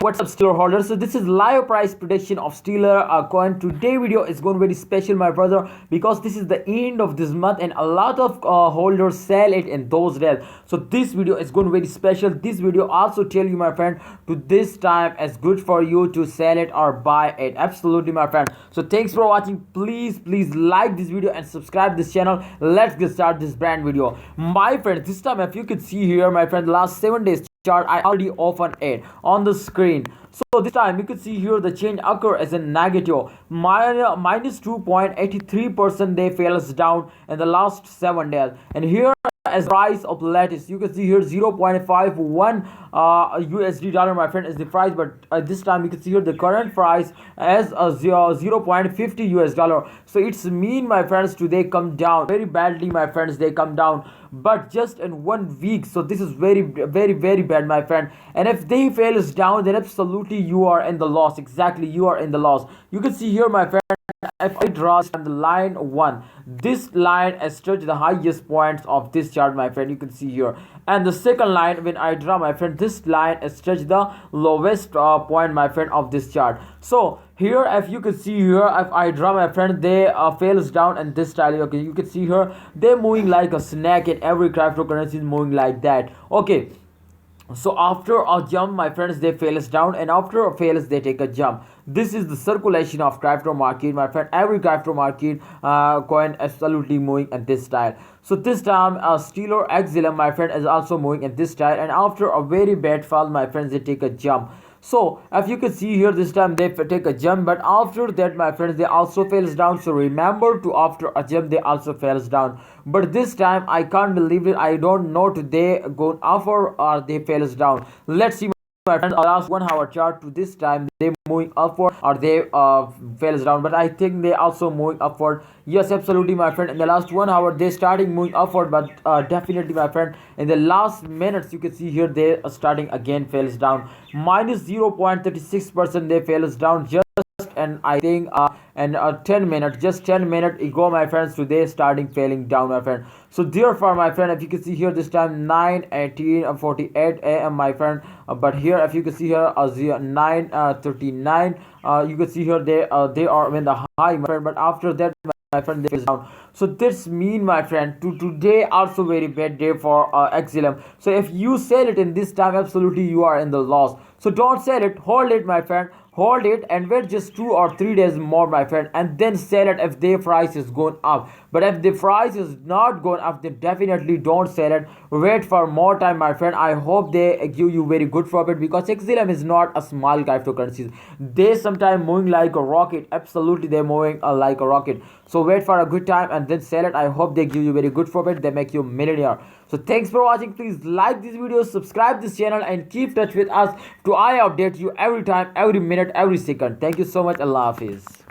What's up, Stellar holders? So this is live price prediction of Stellar coin. Today video is going to be very special, my brother, because this is the end of this month and a lot of holders sell it in those days. So this video is going to be very special. This video also tell you, my friend, to this time is good for you to sell it or buy it. Absolutely, my friend. So thanks for watching. Please like this video and subscribe this channel. Let's get started this brand video, my friend. This time, if you could see here, my friend, last 7 days chart I already opened it on the screen. So this time you could see here the change occur as a negative minus 2.83%. They falls down in the last 7 days, and here as price of latest you can see here 0.51 USD dollar, my friend, is the price. But this time you can see here the current price as a 0.50 US dollar. So it's mean, my friends, today come down very badly, my friends. They come down but just in 1 week. So this is very bad, my friend. And if they fails down, then absolutely you are in the loss. Exactly, you are in the loss. You can see here, my friend, if I draw on the line 1, this line has touched the highest points of this chart, my friend. You can see here, and the second line when I draw, my friend, this line has touched the lowest point, my friend, of this chart. So here, if you can see here, if I draw, my friend, they fails down in this style. Okay, you can see here they're moving like a snake, and every cryptocurrency is moving like that. Okay, so after a jump, my friends, they fails down, and after a fails they take a jump. This is the circulation of crypto market, my friend. Every crypto market coin absolutely moving at this style. So this time Stellar XLM, my friend, is also moving at this style, and after a very bad fall, my friends, they take a jump. So if you can see here, this time they take a jump, but after that, my friends, they also fails down. So remember to after a jump they also fails down. But this time I can't believe it. I don't know today go upper or they fails down. Let's see, my friends, last 1 hour chart to this time they moving upward or they fails down. But I think they also moving upward. Yes, absolutely, my friend. In the last 1 hour they starting moving upward, but definitely, my friend, in the last minutes you can see here they are starting again fails down. Minus 0.36% they fails down just, and I think and 10 minutes, just 10 minutes ago, my friends, today starting failing down, my friend. So therefore, my friend, if you can see here, this time 9:18:48 a.m., my friend, but here if you can see here 9:39, you can see here they are in the high, my friend, but after that, my friend, they is down. So this mean, my friend, to today also very bad day for XLM. So if you sell it in this time, absolutely you are in the loss. So don't sell it, hold it, my friend, hold it and wait just 2 or 3 days more, my friend, and then sell it if the price is going up. But if the price is not going up, then definitely don't sell it. Wait for more time, my friend. I hope they give you very good profit, because XLM is not a small cryptocurrency. They sometimes moving like a rocket. Absolutely, they're moving like a rocket. So wait for a good time and then sell it. I hope they give you very good profit. They make you a millionaire. So thanks for watching. Please like this video, subscribe this channel, and keep touch with us to I update you every time, every minute, every second. Thank you so much. Allah Hafiz.